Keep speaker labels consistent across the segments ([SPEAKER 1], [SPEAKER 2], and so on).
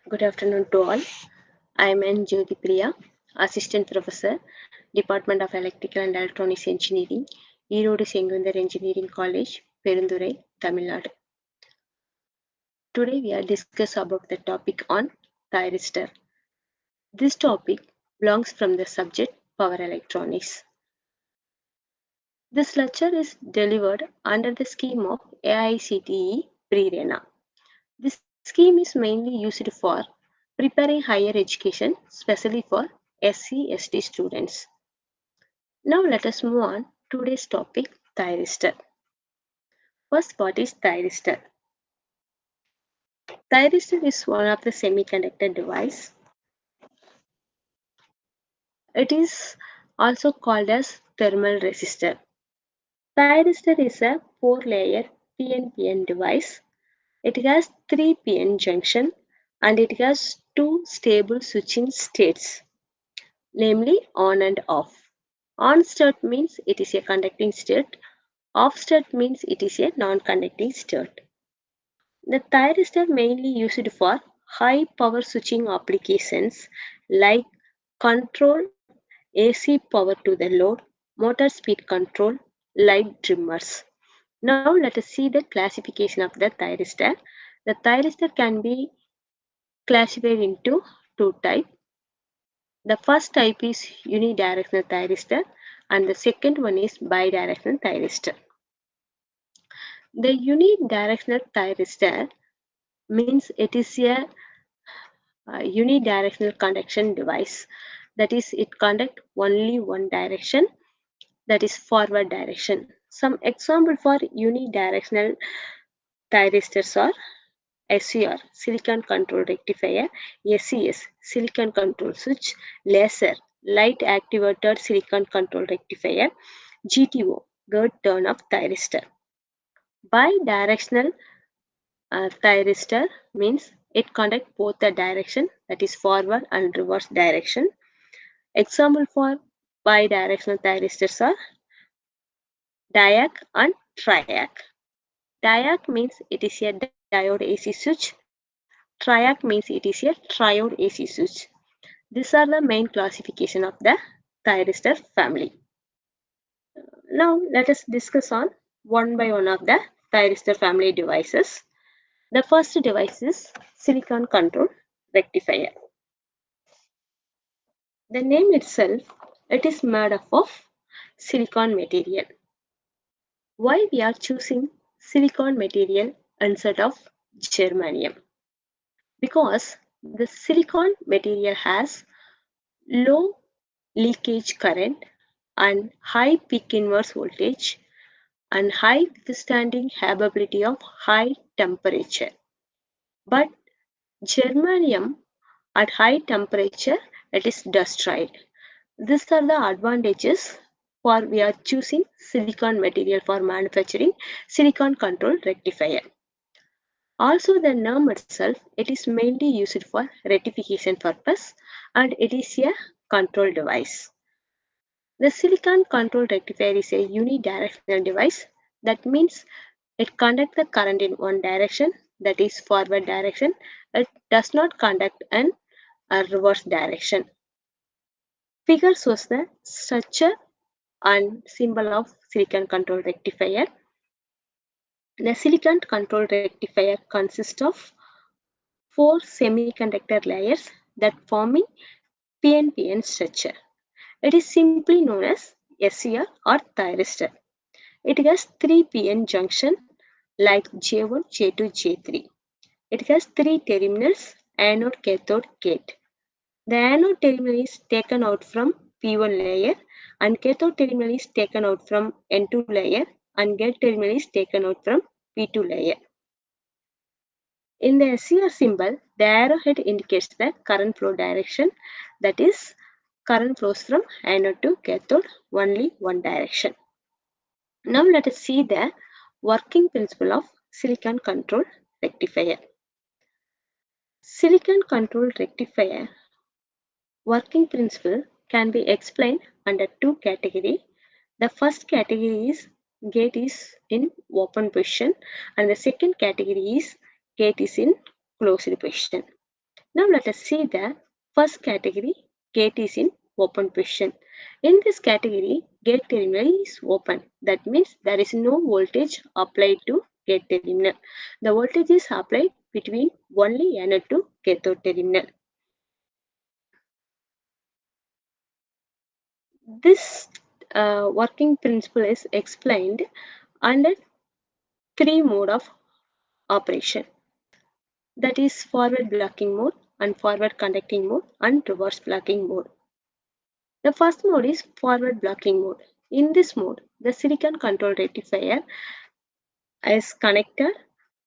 [SPEAKER 1] Good afternoon to all. I am N. JOTHIPPRIYA, Assistant Professor, Department of Electrical and Electronics Engineering, Erode Sengunthar Engineering College, Perundurai, Tamil Nadu. Today we are discuss about the topic on Thyristor. This topic belongs from the subject Power Electronics. This lecture is delivered under the scheme of AICTE PRERANA. This scheme is mainly used for preparing higher education, especially for SC/ST students. Now let us move on to today's topic, Thyristor. First, what is Thyristor? Thyristor is one of the semiconductor device. It is also called as thermal resistor. Thyristor is a 4-layer PNPN device. It has 3 PN junction and it has 2 stable switching states, namely on and off. On state means it is a conducting state. Off state means it is a non-conducting state. The thyristor mainly used for high power switching applications like control AC power to the load, motor speed control, light trimmers. Now let us see the classification of the thyristor. The thyristor can be classified into two types. The first type is unidirectional thyristor and the second one is bidirectional thyristor. The unidirectional thyristor means it is a unidirectional conduction device. That is, it conduct only one direction, that is forward direction. Some example for unidirectional thyristors are SCR, silicon control rectifier, SCS, silicon control switch, laser, light activated silicon control rectifier, GTO, third turn of thyristor. Bidirectional thyristor means it conducts both the direction, that is forward and reverse direction. Example for bidirectional thyristors are Diac and Triac. Diac means it is a diode AC switch. Triac means it is a triode AC switch. These are the main classification of the thyristor family. Now let us discuss on one by one of the thyristor family devices. The first device is silicon control rectifier. The name itself, it is made up of silicon material. Why we are choosing silicon material instead of germanium? Because the silicon material has low leakage current and high peak inverse voltage and high withstanding capability of high temperature. But germanium at high temperature it is destroyed. These are the advantages for we are choosing silicon material for manufacturing silicon control rectifier. Also the name itself, it is mainly used for rectification purpose and it is a control device. The silicon control rectifier is a unidirectional device. That means it conducts the current in one direction, that is forward direction. It does not conduct in a reverse direction. Figure shows the structure and symbol of silicon control rectifier. The silicon control rectifier consists of 4 semiconductor layers that forming PNPN structure. It is simply known as SCR or thyristor. It has 3 PN junction like J1, J2, J3. It has 3 terminals, anode, cathode, gate. The anode terminal is taken out from P1 layer and cathode terminal is taken out from N2 layer and gate terminal is taken out from P2 layer. In the SCR symbol, the arrowhead indicates the current flow direction, that is, current flows from anode to cathode only one direction. Now let us see the working principle of silicon control rectifier. Silicon control rectifier working principle can be explained under two categories. The first category is gate is in open position and the second category is gate is in closed position. Now let us see the first category, gate is in open position. In this category, gate terminal is open. That means there is no voltage applied to gate terminal. The voltage is applied between only anode to cathode terminal. This working principle is explained under three mode of operation. That is forward blocking mode, and forward conducting mode, and reverse blocking mode. The first mode is forward blocking mode. In this mode, the silicon control rectifier is connected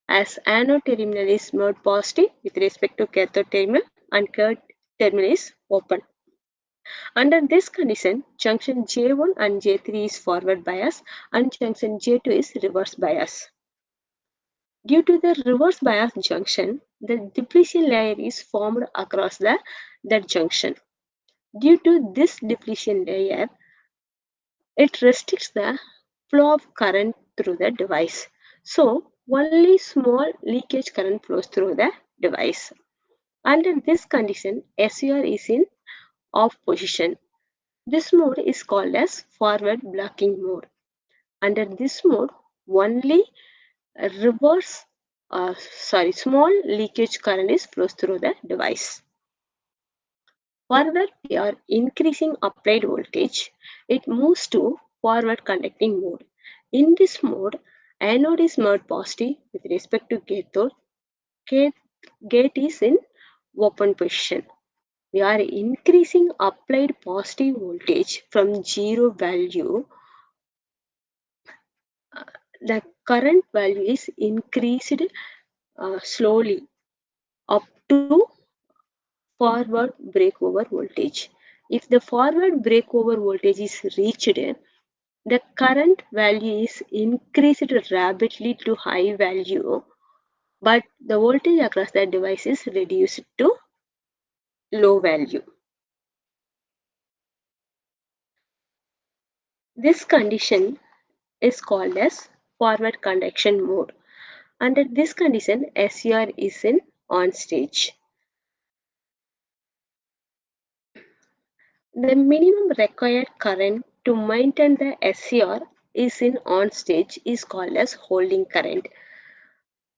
[SPEAKER 1] as anode terminal is mode positive with respect to cathode terminal and cathode terminal is open. Under this condition, junction J1 and J3 is forward bias and junction J2 is reverse bias. Due to the reverse bias junction, the depletion layer is formed across that junction. Due to this depletion layer, it restricts the flow of current through the device. So, only small leakage current flows through the device. Under this condition, SUR is in off position. This mode is called as forward blocking mode. Under this mode, only small leakage current is flows through the device. Further, we are increasing applied voltage. It moves to forward conducting mode. In this mode, anode is mode positive with respect to cathode. Gate is in open position. We are increasing applied positive voltage from zero value. The current value is increased slowly up to forward breakover voltage. If the forward breakover voltage is reached, the current value is increased rapidly to high value, but the voltage across the device is reduced to low value. This condition is called as forward conduction mode. Under this condition, SCR is in on stage. The minimum required current to maintain the SCR is in on stage is called as holding current.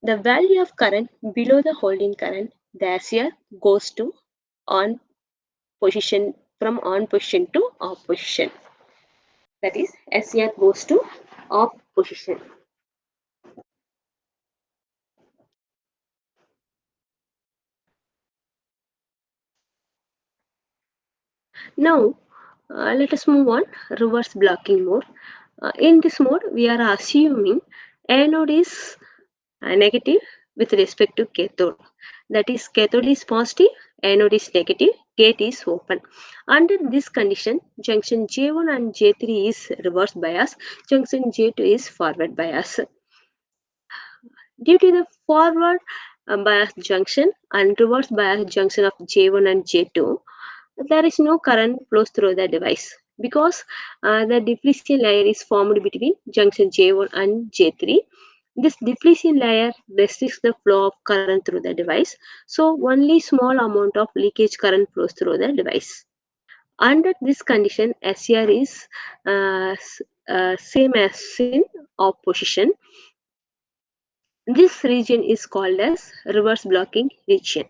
[SPEAKER 1] The value of current below the holding current, the SCR goes to on position, from on position to off position. That is, SCR goes to off position. Now, let us move on reverse blocking mode. In this mode, we are assuming anode is negative with respect to cathode. That is, cathode is positive, anode is negative, gate is open. Under this condition, junction J1 and J3 is reverse bias, junction J2 is forward bias. Due to the forward bias junction and reverse bias junction of J1 and J2, there is no current flows through the device because the depletion layer is formed between junction J1 and J3. This depletion layer restricts the flow of current through the device, so only small amount of leakage current flows through the device. Under this condition, SCR is same as in off position. This region is called as reverse blocking region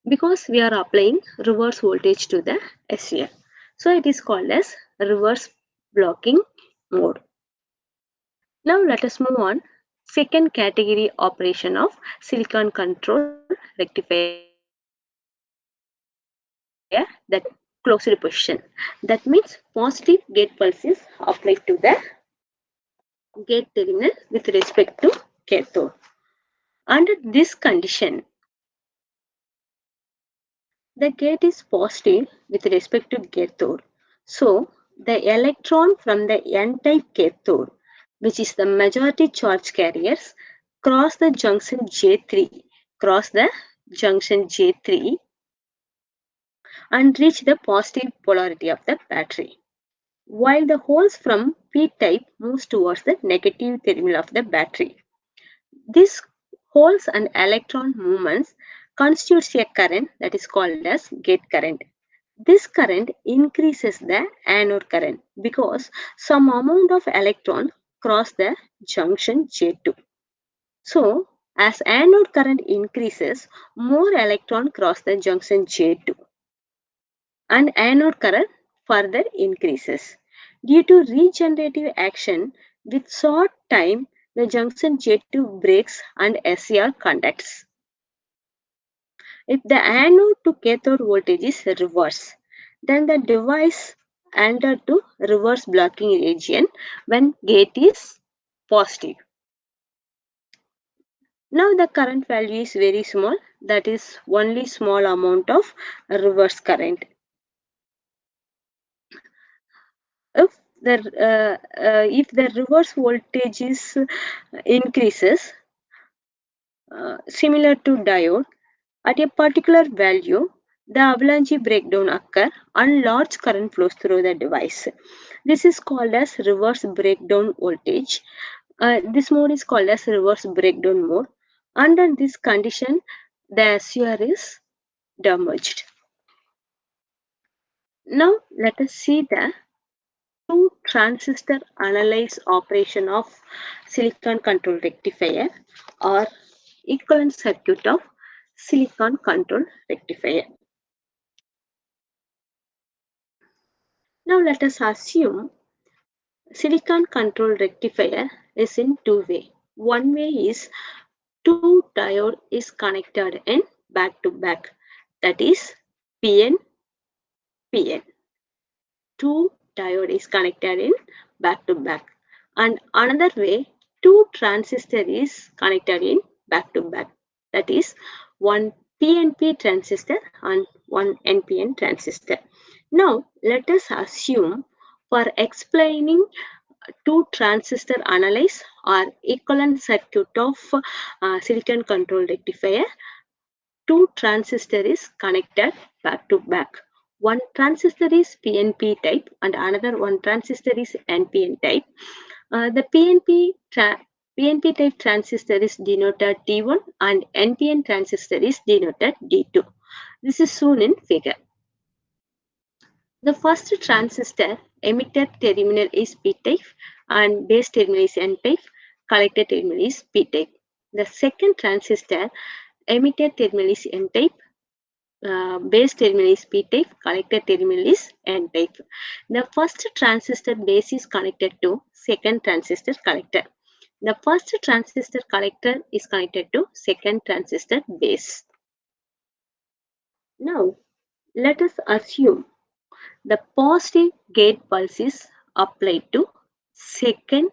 [SPEAKER 1] because we are applying reverse voltage to the SCR. So it is called as reverse blocking mode. Now let us move on second category operation of silicon control rectifier, that closed position. That means positive gate pulse is applied to the gate terminal with respect to cathode. Under this condition, the gate is positive with respect to cathode. So, the electron from the n-type cathode, which is the majority charge carriers, cross the junction J3, and reach the positive polarity of the battery, while the holes from p-type moves towards the negative terminal of the battery. These holes and electron movements constitutes a current that is called as gate current. This current increases the anode current because some amount of electron cross the junction J2. So, as anode current increases, more electron cross the junction J2 and anode current further increases. Due to regenerative action, with short time, the junction J2 breaks and SCR conducts. If the anode to cathode voltage is reverse, then the device enter to reverse blocking region when gate is positive. Now the current value is very small, that is only small amount of reverse current. If the reverse voltage is increases, similar to diode, at a particular value, the avalanche breakdown occur and large current flows through the device. This is called as reverse breakdown voltage. This mode is called as reverse breakdown mode. Under this condition, the SCR is damaged. Now let us see the two transistor analyze operation of silicon control rectifier or equivalent circuit of silicon control rectifier. Now let us assume silicon control rectifier is in two ways. One way is two diode is connected in back to back, that is PN PN. Two diode is connected in back to back, and another way two transistor is connected in back to back, that is one PNP transistor and one NPN transistor. Now let us assume for explaining two transistor analyze or equivalent circuit of silicon control rectifier, two transistor is connected back to back. One transistor is PNP type and another one transistor is NPN type. The PNP type transistor is denoted T1 and NPN transistor is denoted D2. This is shown in figure. The first transistor emitter terminal is P type and base terminal is N type, collector terminal is P type. The second transistor emitter terminal is N type, base terminal is P type, collector terminal is N type. The first transistor base is connected to second transistor collector. The first transistor collector is connected to second transistor base. Now, let us assume the positive gate pulse is applied to second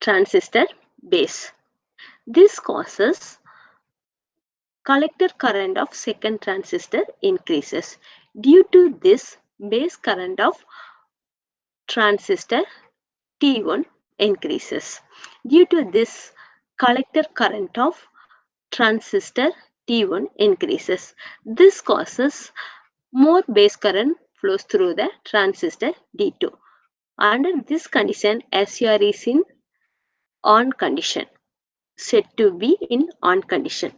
[SPEAKER 1] transistor base. This causes collector current of second transistor increases. Due to this, base current of transistor T1 increases. Due to this, collector current of transistor T1 increases. This causes more base current flows through the transistor D2. Under this condition, SCR is in on condition, said to be in on condition.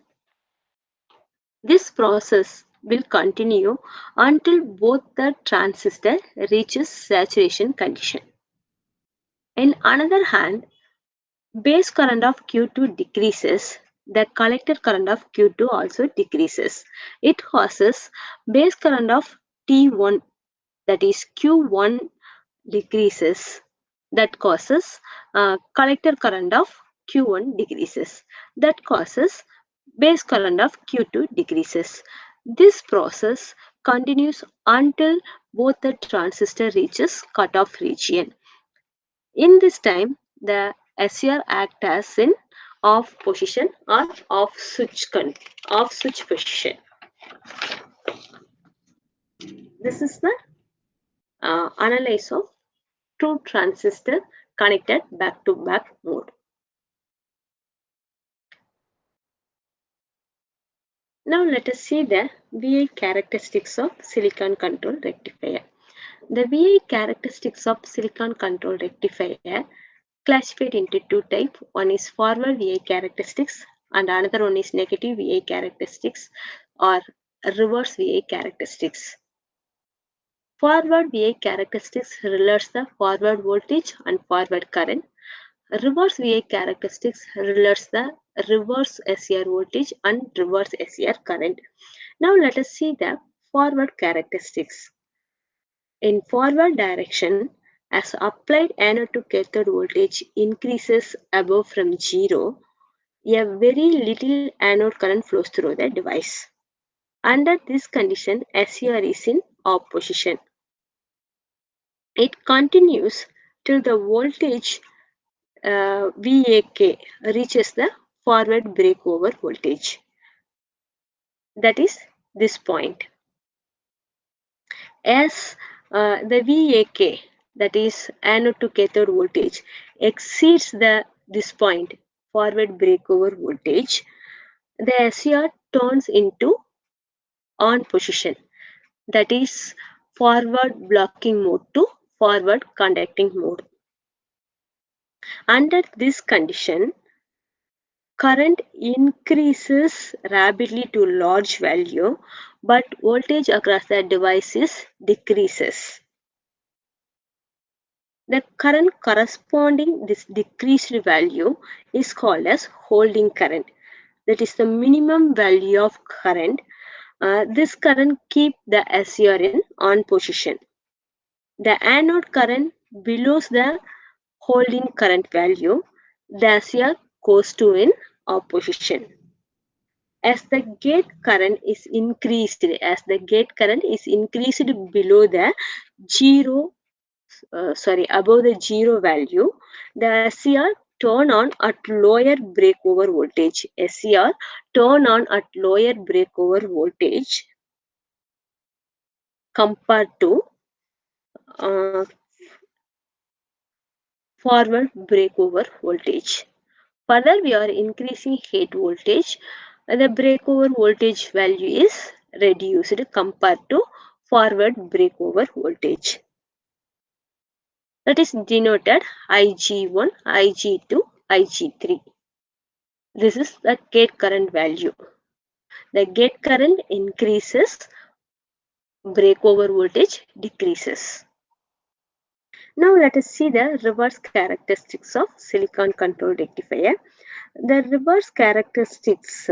[SPEAKER 1] This process will continue until both the transistor reaches saturation condition. In another hand, base current of Q2 decreases, the collector current of Q2 also decreases. It causes base current of T1, that is Q1 decreases, that causes collector current of Q1 decreases, that causes base current of Q2 decreases. This process continues until both the transistor reaches cutoff region. In this time, the SCR acts as in off position or off switch position. This is the analysis of two transistor connected back to back mode. Now let us see the VI characteristics of silicon control rectifier. The VI characteristics of silicon control rectifier classified into two types. One is forward VI characteristics and another one is negative VI characteristics or reverse VI characteristics. Forward VI characteristics relates the forward voltage and forward current. Reverse VI characteristics relates the reverse SCR voltage and reverse SCR current. Now let us see the forward characteristics. In forward direction, as applied anode to cathode voltage increases above from 0, a very little anode current flows through the device. Under this condition, SCR is in off position. It continues till the voltage VAK reaches the forward breakover voltage. That is this point. As the VAK, that is anode to cathode voltage, exceeds this point, forward breakover voltage, the SCR turns into on position, that is forward blocking mode to forward conducting mode. Under this condition, current increases rapidly to large value, but voltage across the devices decreases. The current corresponding this decreased value is called as holding current. That is the minimum value of current. This current keep the SCR in on position. The anode current below the holding current value, the SCR goes to in opposition. As the gate current is increased, below the above the 0 value, the SCR turn on at lower breakover voltage. SCR turn on at lower breakover voltage compared to forward breakover voltage. Further, we are increasing gate voltage. The breakover voltage value is reduced compared to forward breakover voltage. That is denoted IG1, IG2, IG3. This is the gate current value. The gate current increases, breakover voltage decreases. Now let us see the reverse characteristics of silicon controlled rectifier. The reverse characteristics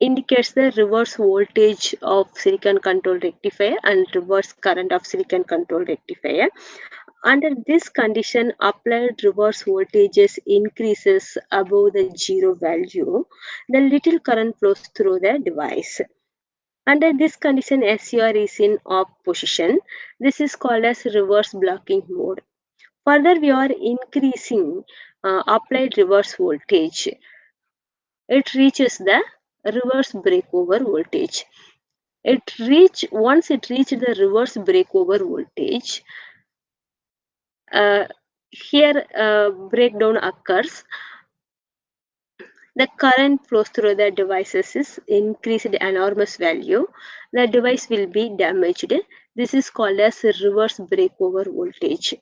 [SPEAKER 1] indicates the reverse voltage of silicon controlled rectifier and reverse current of silicon controlled rectifier. Under this condition, applied reverse voltages increases above the 0 value. The little current flows through the device. Under this condition, SCR is in off position. This is called as reverse blocking mode. Further, we are increasing applied reverse voltage. It reaches the reverse breakover voltage. Once it reaches the reverse breakover voltage, here breakdown occurs. The current flows through the devices is increased enormous value. The device will be damaged. This is called as reverse breakover voltage.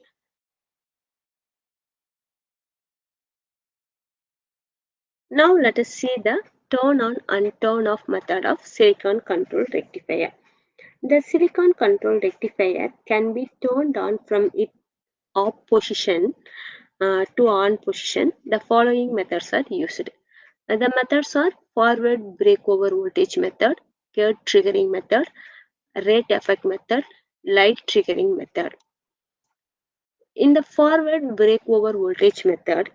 [SPEAKER 1] Now let us see the turn on and turn off method of silicon controlled rectifier. The silicon controlled rectifier can be turned on from its off position to on position. The following methods are used. The methods are forward breakover voltage method, gate triggering method, rate effect method, light triggering method. In the forward breakover voltage method,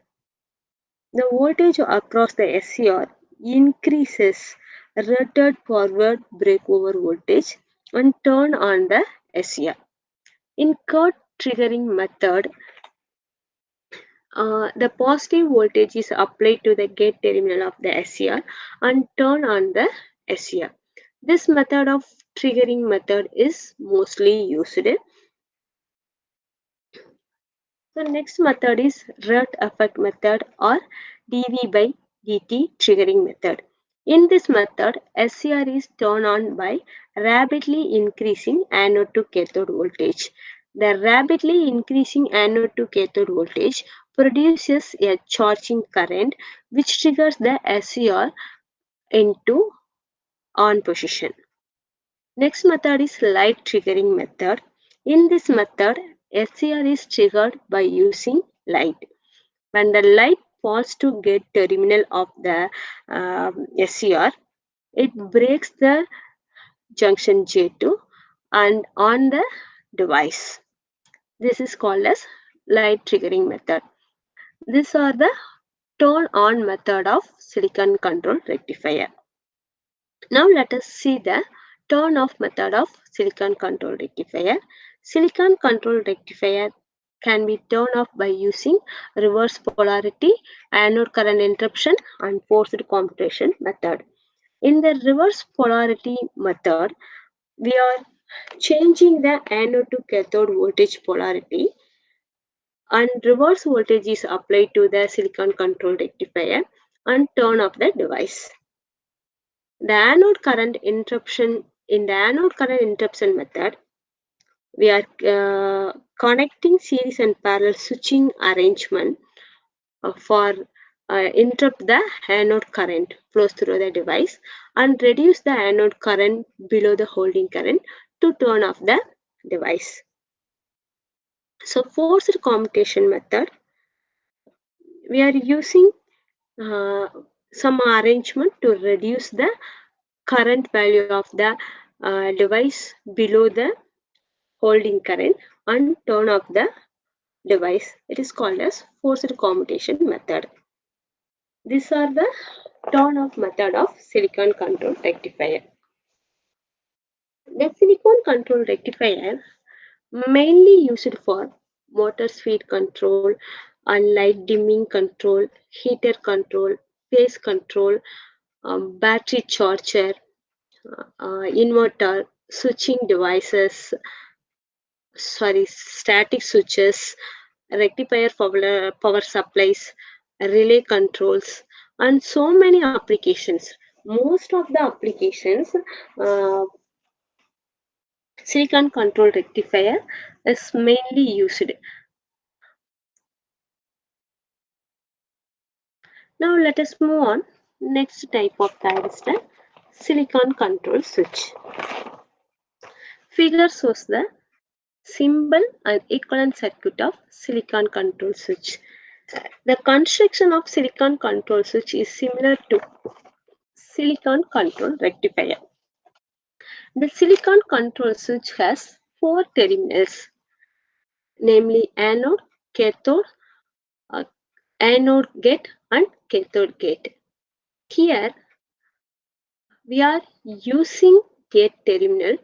[SPEAKER 1] the voltage across the SCR increases rated forward breakover voltage and turn on the SCR. In gate triggering method, the positive voltage is applied to the gate terminal of the SCR and turn on the SCR. This method of triggering method is mostly used. The next method is rate effect method or dV by dt triggering method. In this method, SCR is turned on by rapidly increasing anode to cathode voltage. The rapidly increasing anode to cathode voltage produces a charging current which triggers the SCR into on position. Next method is light triggering method. In this method, SCR is triggered by using light. When the light falls to gate terminal of the SCR, it breaks the junction J2 and on the device. This is called as light triggering method. These are the turn on method of silicon control rectifier. Now let us see the turn off method of silicon control rectifier. Silicon control rectifier can be turned off by using reverse polarity, anode current interruption and forced commutation method. In the reverse polarity method, we are changing the anode to cathode voltage polarity and reverse voltage is applied to the silicon control rectifier and turn off the device. The anode current interruption in the anode current interruption method, we are connecting series and parallel switching arrangement for interrupt the anode current flows through the device and reduce the anode current below the holding current to turn off the device. So forced commutation method, we are using some arrangement to reduce the current value of the device below the holding current and turn off the device. It is called as forced commutation method. These are the turn off method of silicon control rectifier. The silicon control rectifier mainly used for motor speed control and light dimming control, heater control, phase control, battery charger, inverter, switching devices, static switches, rectifier power supplies, relay controls, and so many applications. Most of the applications, uh, silicon control rectifier is mainly used. Now let us move on. Next type of thyristor, silicon control switch. Figure shows the symbol and equivalent circuit of silicon control switch. The construction of silicon control switch is similar to silicon control rectifier. The silicon control switch has four terminals, namely anode, cathode, uh, anode gate and cathode gate. Here we are using gate terminal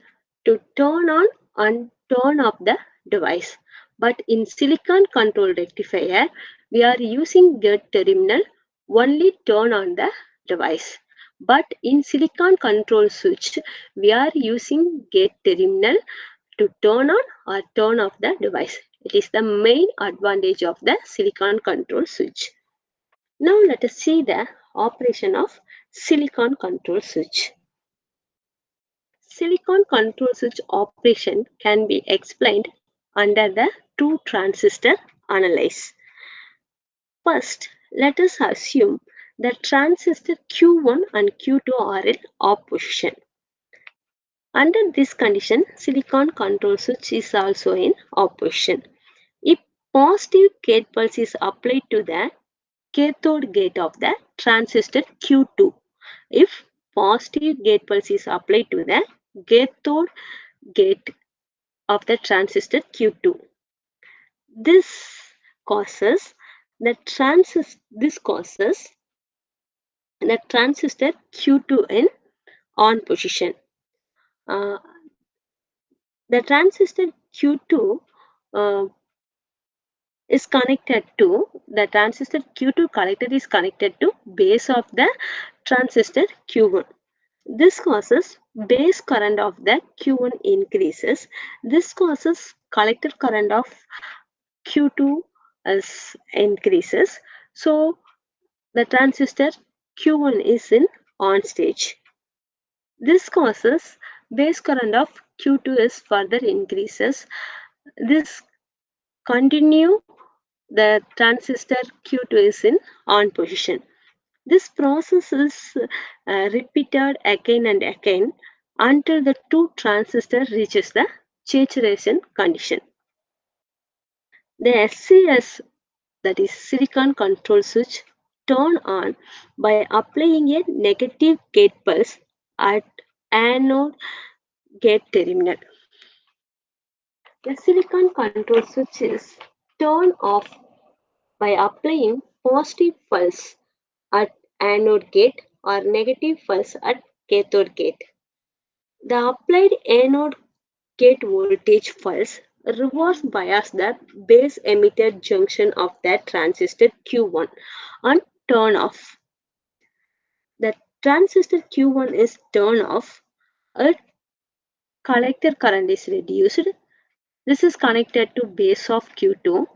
[SPEAKER 1] to turn on and turn off the device. But in silicon control rectifier, we are using gate terminal only turn on the device. But in silicon control switch, we are using gate terminal to turn on or turn off the device. It is the main advantage of the silicon control switch. Now let us see the operation of silicon control switch. Silicon control switch operation can be explained under the two transistor analysis. First, let us assume that transistor Q1 and Q2 are in opposition. Under this condition, silicon control switch is also in opposition. If positive gate pulse is applied to the cathode gate of the transistor Q2, if positive gate pulse is applied to the cathode gate of the transistor Q2, this causes the transistor Q2 in on position. Uh, the transistor Q2 uh, is connected to the transistor Q2 collector is connected to base of the transistor Q1. This causes base current of the Q1 increases. This causes collector current of Q2 is increases. So the transistor Q1 is in on stage. This causes base current of Q2 is further increases. This continue the transistor Q2 is in on position. This process is repeated again and again until the two transistor reaches the saturation condition. The SCS, that is silicon control switch, turn on by applying a negative gate pulse at anode gate terminal. The silicon control switch is turned off by applying positive pulse at anode gate or negative pulse at cathode gate. The applied anode gate voltage pulse reverse bias the base emitter junction of that transistor Q1 and turn off. The transistor Q1 is turned off, a collector current is reduced. This is connected to base of Q2.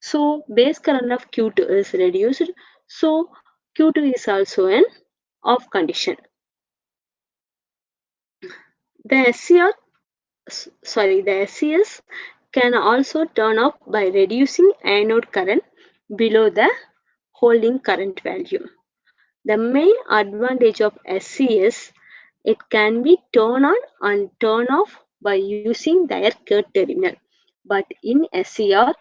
[SPEAKER 1] So base current of Q2 is reduced. So Q2 is also in off condition. The the SCS can also turn off by reducing anode current below the holding current value. The main advantage of SCS, it can be turned on and turned off by using their gate terminal. But in SCR,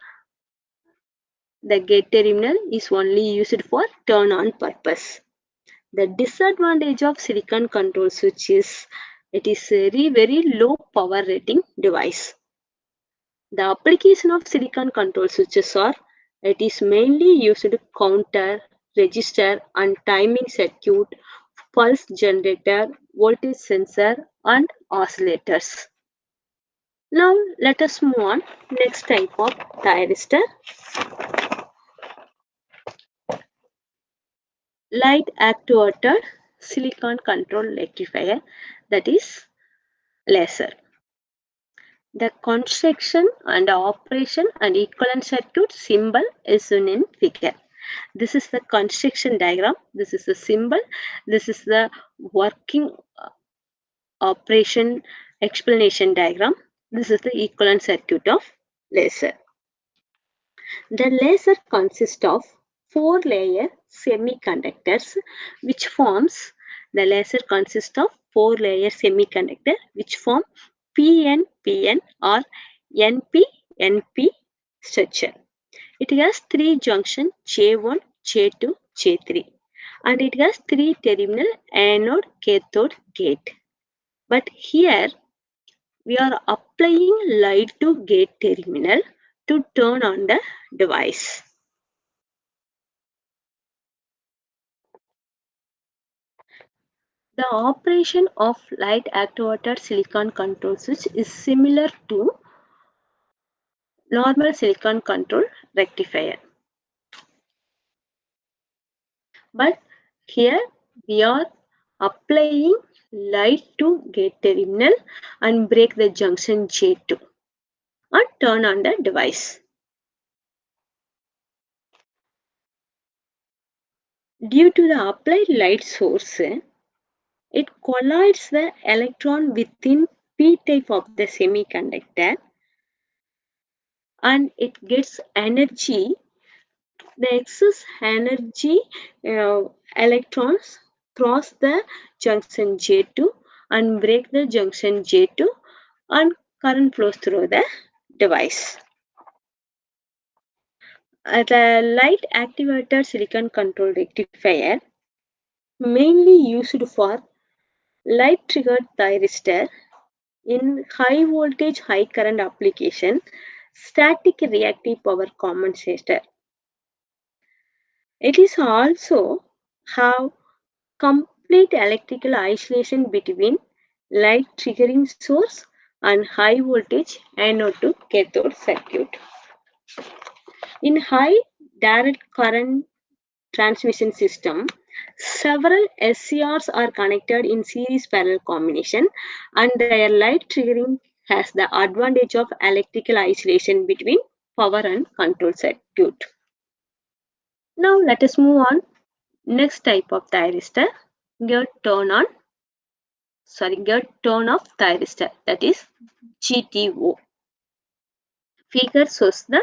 [SPEAKER 1] the gate terminal is only used for turn on purpose. The disadvantage of silicon control switch is it is very low power rating device. The application of silicon control switches are it is mainly used to counter, register and timing circuit, pulse generator, voltage sensor and oscillators. Now let us move on next type of thyristor. Light actuated silicon control rectifier, that is laser. The construction and operation and equivalent circuit symbol is shown in figure. This is the construction diagram. This is the symbol. This is the working operation explanation diagram. This is the equivalent circuit of laser. The laser consists of four-layer semiconductors which forms the laser consists of four-layer semiconductor which form PN-PN or NP-NP structure. It has three junction J1, J2, J3 and it has three terminal anode cathode gate. But here we are applying light to gate terminal to turn on the device. The operation of light actuated silicon control switch is similar to normal silicon control rectifier. But here we are applying light to gate terminal and break the junction J2 and turn on the device. Due to the applied light source, it collides the electron within p type of the semiconductor and it gets energy. The excess energy electrons cross the junction J2 and break the junction J2 and current flows through the device. The light activated silicon control rectifier mainly used for light triggered thyristor in high voltage high current application, static reactive power compensator. It is also have complete electrical isolation between light triggering source and high voltage anode to cathode circuit. In high direct current transmission system, several SCRs are connected in series parallel combination and their light triggering has the advantage of electrical isolation between power and control circuit. Now let us move on. Next type of thyristor, gate turn off thyristor, that is GTO. Figure shows the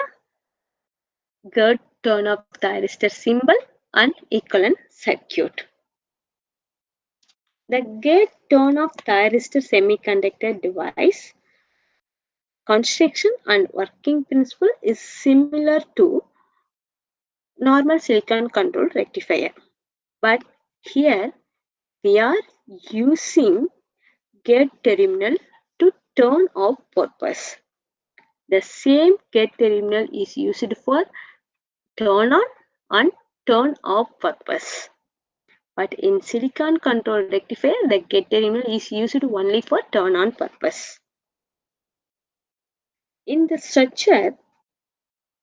[SPEAKER 1] gate turn-off thyristor symbol and equivalent circuit. The gate turn-off thyristor semiconductor device construction and working principle is similar to normal silicon controlled rectifier. But here we are using gate terminal to turn off purpose. The same gate terminal is used for turn on and turn off purpose. But in silicon controlled rectifier, the gate terminal is used only for turn on purpose. In the structure,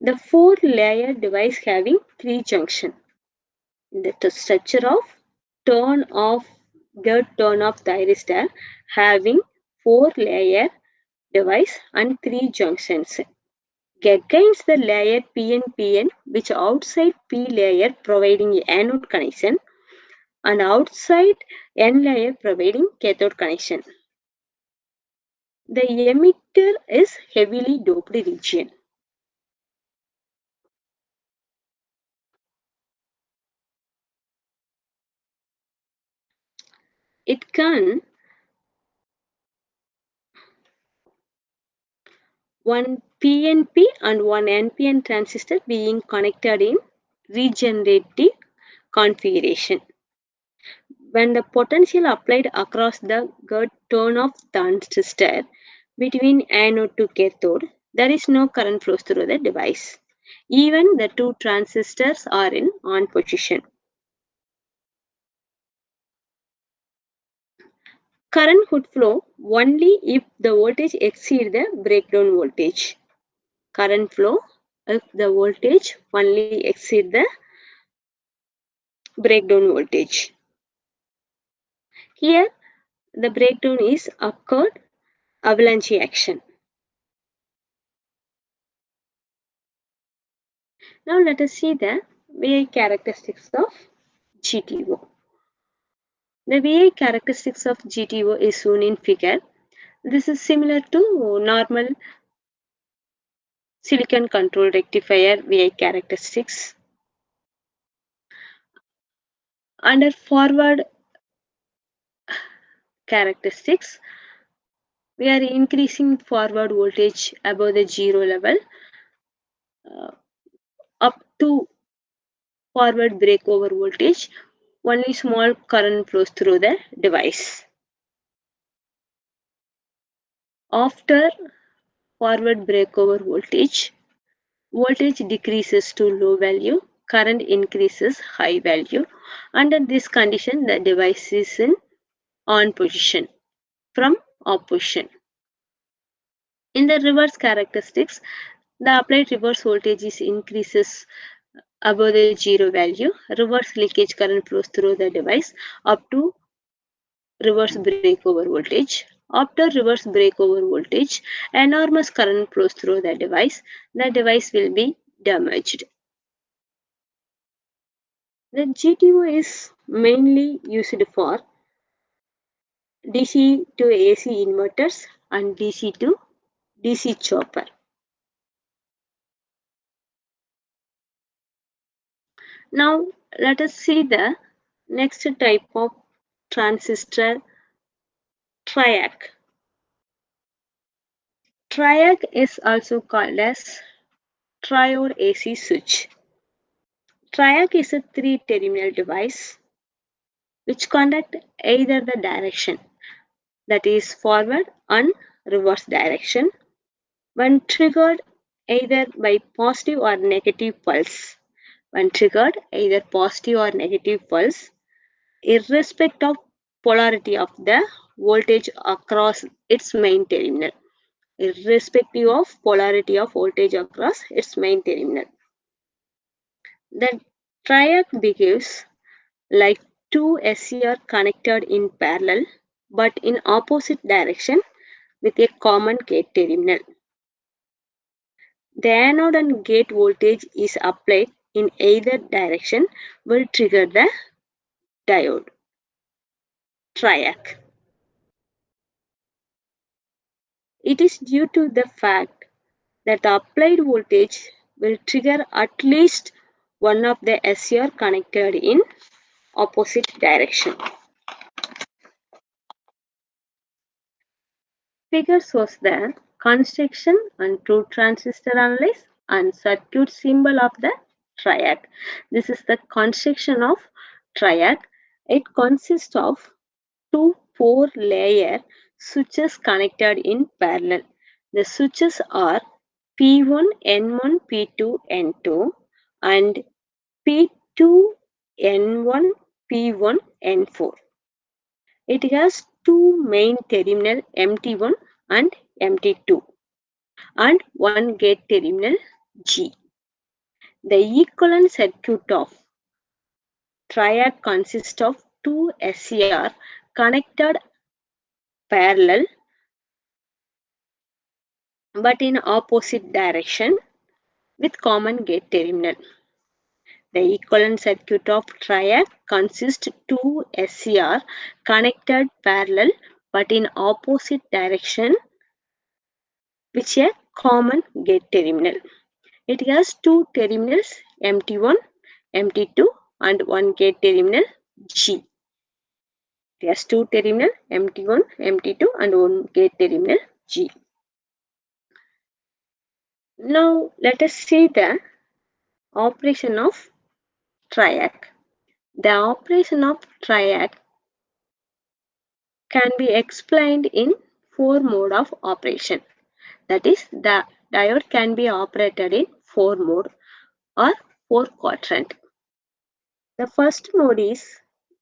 [SPEAKER 1] the 4-layer device having 3 junctions. The structure of turn off gate turn off thyristor having 4-layer device and 3 junctions. Against the layer PN which outside P layer providing anode connection and outside N layer providing cathode connection. The emitter is heavily doped region. It can one PNP and one NPN transistor being connected in regenerative configuration. When the potential applied across the gate turn-off transistor between anode to cathode, there is no current flows through the device. Even the two transistors are in on position. Current would flow only if the voltage exceeds the breakdown voltage. Current flow if the voltage only exceeds the breakdown voltage. Here, the breakdown is occurred avalanche action. Now let us see the VI characteristics of GTO. The VI characteristics of GTO is shown in figure. This is similar to normal silicon control rectifier VI characteristics. Under forward characteristics, we are increasing forward voltage above the zero level up to forward breakover voltage. Only small current flows through the device. After forward breakover voltage decreases to low value, current increases high value. Under this condition, the device is in on position from off position. In the reverse characteristics, the applied reverse voltage is increases above the zero value. Reverse leakage current flows through the device up to reverse breakover voltage. After reverse breakover voltage, enormous current flows through the device will be damaged. The GTO is mainly used for DC to AC inverters and DC to DC chopper. Now let us see the next type of transistor, Triac. Triac is also called as triode AC switch. Triac is a 3-terminal device which conduct either the direction, that is forward and reverse direction, when triggered either by positive or negative pulse. When triggered either positive or negative pulse, irrespective of polarity of the voltage across its main terminal. Irrespective of polarity of voltage across its main terminal. The triac behaves like two SCR connected in parallel but in opposite direction with a common gate terminal. The anode and gate voltage is applied in either direction will trigger the diode. Triac. It is due to the fact that the applied voltage will trigger at least one of the SCR connected in opposite direction. Figure shows the construction and truth transistor analysis and circuit symbol of the triac. This is the construction of triac. It consists of two 4-layer switches connected in parallel. The switches are P1, N1, P2, N2 and P2, N1, P1, N4. It has two main terminal MT1 and MT2 and one gate terminal G. The equivalent circuit of triad consists of two SCR connected parallel but in opposite direction with common gate terminal. The equivalent circuit of triad consists two SCR connected parallel but in opposite direction with a common gate terminal. It has two terminals MT1, MT2 and one gate terminal G. It has two terminals MT1, MT2 and one gate terminal G. Now let us see the operation of triac. The operation of triac can be explained in four modes of operation. That is, the diode can be operated in four modes or four quadrant. The first mode is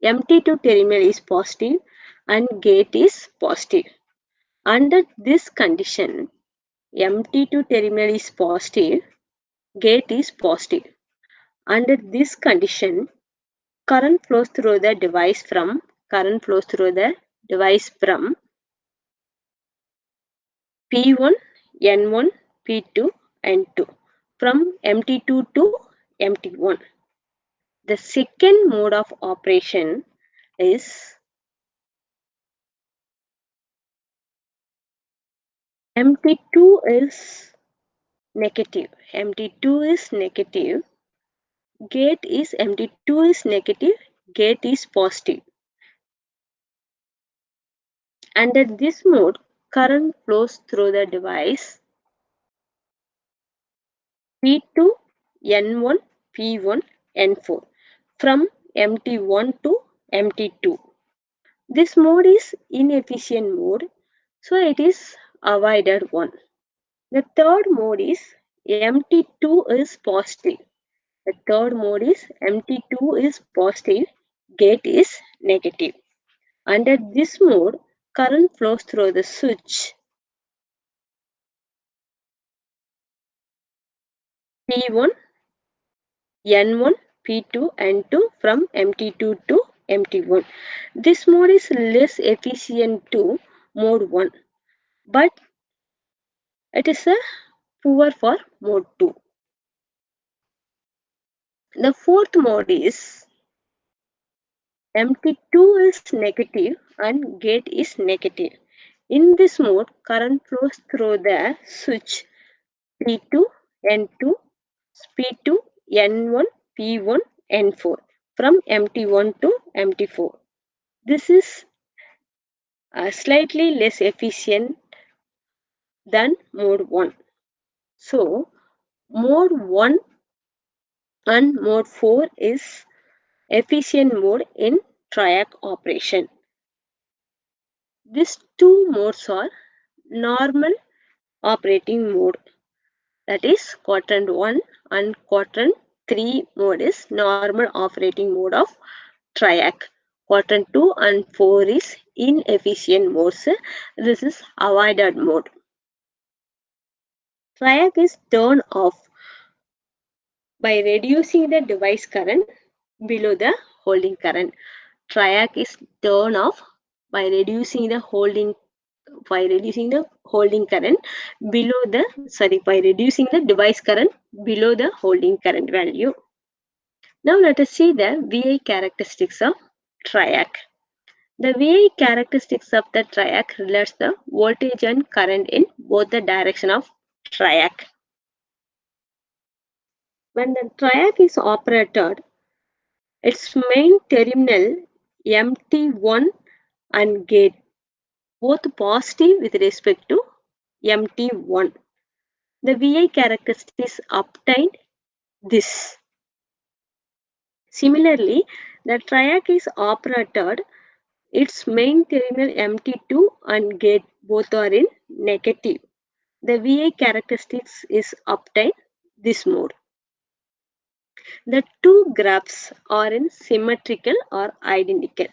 [SPEAKER 1] MT2 terminal is positive and gate is positive. Under this condition, MT2 terminal is positive, gate is positive. Under this condition, current flows through the device from P1, N1, P2 and 2 from MT2 to MT1. The second mode of operation is MT2 is negative. MT2 is negative. Gate is MT2 is negative. Gate is positive. Under this mode, current flows through the device P2, N1, P1, N4 from MT1 to MT2. This mode is inefficient mode, so it is avoided one. The third mode is MT2 is positive. The third mode is MT2 is positive, gate is negative. Under this mode, current flows through the switch P1, N1, P2 and 2 from MT2 to MT1. This mode is less efficient to mode 1, but it is poor for mode 2. The fourth mode is MT2 is negative and gate is negative. In this mode, current flows through the switch P2, N2, P2, N1, P1, N4 from MT1 to MT4. This is slightly less efficient than mode 1. So, mode 1 and mode 4 is efficient mode in triac operation. These two modes are normal operating mode, that is quadrant 1 and quadrant 3 mode is normal operating mode of triac. Quadrant 2 and 4 is inefficient modes. This is avoided mode. Triac is turned off by reducing the device current below the holding current. Triac is turned off by reducing the holding current below the by reducing the device current below the holding current value. Now let us see the VI characteristics of triac. The VI characteristics of the triac relates the voltage and current in both the direction of triac. When the triac is operated, its main terminal MT1 and gate both positive with respect to MT1. The VI characteristics obtained this. Similarly, the triac is operated, its main terminal MT2 and gate both are in negative. The VI characteristics is obtained this mode. The two graphs are in symmetrical or identical.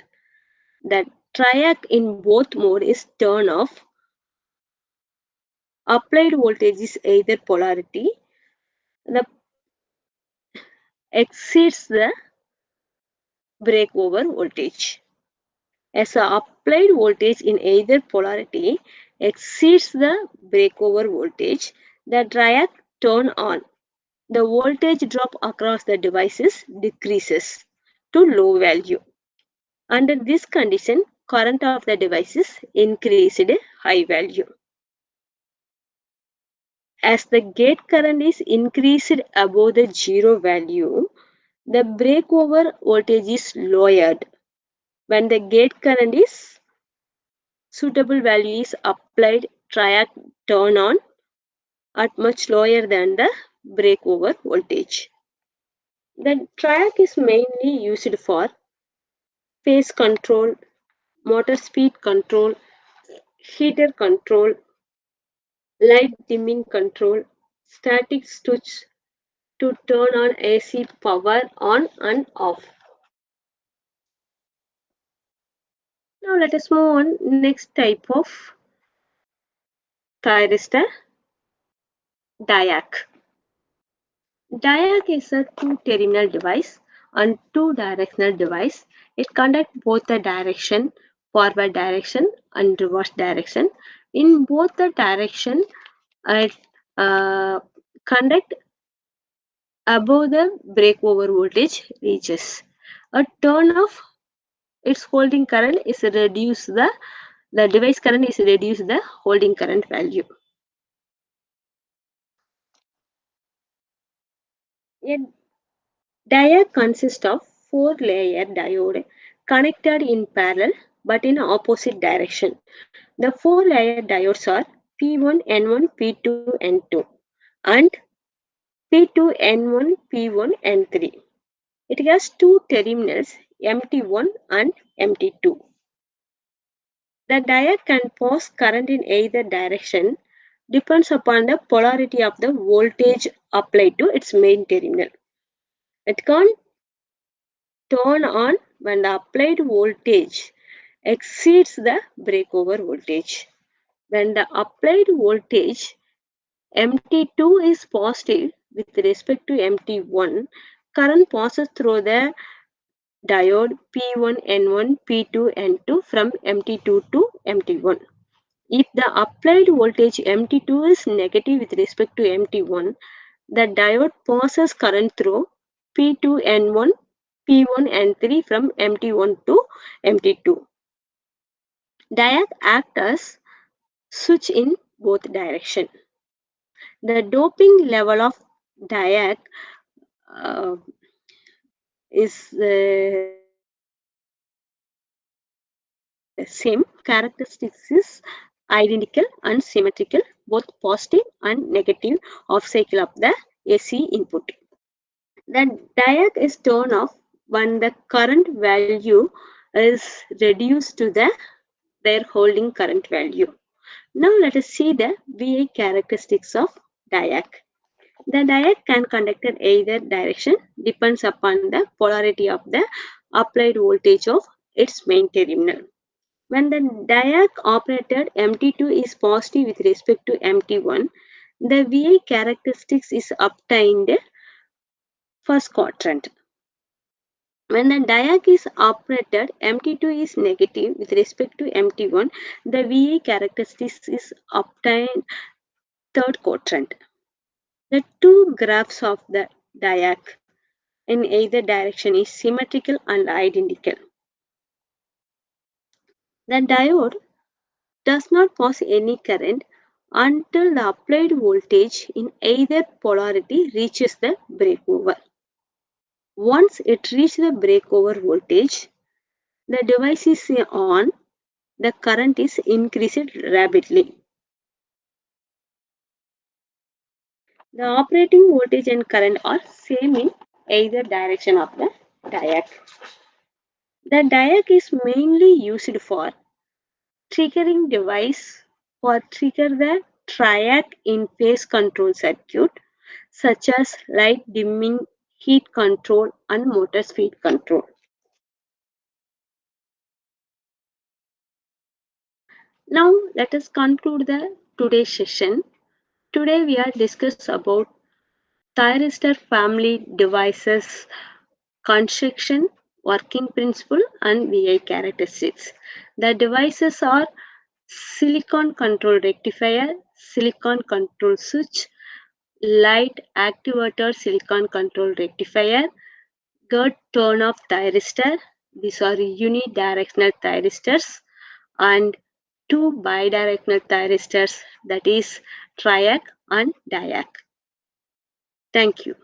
[SPEAKER 1] The triac in both mode is turn off. Applied voltage is either polarity. The exceeds the breakover voltage. As the applied voltage in either polarity exceeds the breakover voltage, the triac turn on. The voltage drop across the devices decreases to low value. Under this condition, current of the devices increased high value. As the gate current is increased above the zero value, the breakover voltage is lowered. When the gate current is suitable value is applied, triac turn on at much lower than the breakover voltage. The triac is mainly used for phase control, motor speed control, heater control, light dimming control, static switch to turn on AC power on and off. Now let us move on next type of thyristor, Diac. Diac is a two-terminal device and two-directional device. It conducts both the direction, forward direction and reverse direction. In both the direction, it conduct above the breakover voltage reaches. A turn of its holding current is reduced the device current is reduced the holding current value. A diode consists of four-layer diode connected in parallel but in opposite direction. The four-layer diodes are P1, N1, P2, N2 and P2, N1, P1, N3. It has two terminals MT1 and MT2. The diode can pass current in either direction depends upon the polarity of the voltage applied to its main terminal. It can turn on when the applied voltage exceeds the breakover voltage. When the applied voltage MT2 is positive with respect to MT1, current passes through the diode P1, N1, P2, N2 from MT2 to MT1. If the applied voltage MT2 is negative with respect to MT1, the diode passes current through P2, N1, P1, N3 from MT1 to MT2. Diac act as switch in both directions. The doping level of Diac uh, is same. Characteristics is identical and symmetrical, both positive and negative off cycle of the AC input. The diac is turned off when the current value is reduced to their holding current value. Now let us see the VI characteristics of diac. The diac can conduct in either direction, depends upon the polarity of the applied voltage of its main terminal. When the diac operated MT2 is positive with respect to MT1, the VI characteristics is obtained first quadrant. When the diac is operated, MT2 is negative with respect to MT1, the VI characteristics is obtained third quadrant. The two graphs of the diac in either direction is symmetrical and identical. The diode does not pass any current until the applied voltage in either polarity reaches the breakover. Once it reaches the breakover voltage, the device is on, the current is increased rapidly. The operating voltage and current are same in either direction of the diac. The diac is mainly used for triggering device for trigger the triac in phase control circuit such as light dimming, heat control and motor speed control. Now let us conclude the today's session. Today we are discuss about Thyristor family devices construction, working principle and VI characteristics. The devices are silicon control rectifier, silicon control switch, light activator silicon control rectifier, good turn off thyristor. These are unidirectional thyristors and two bidirectional thyristors, that is Triac and Diac. Thank you.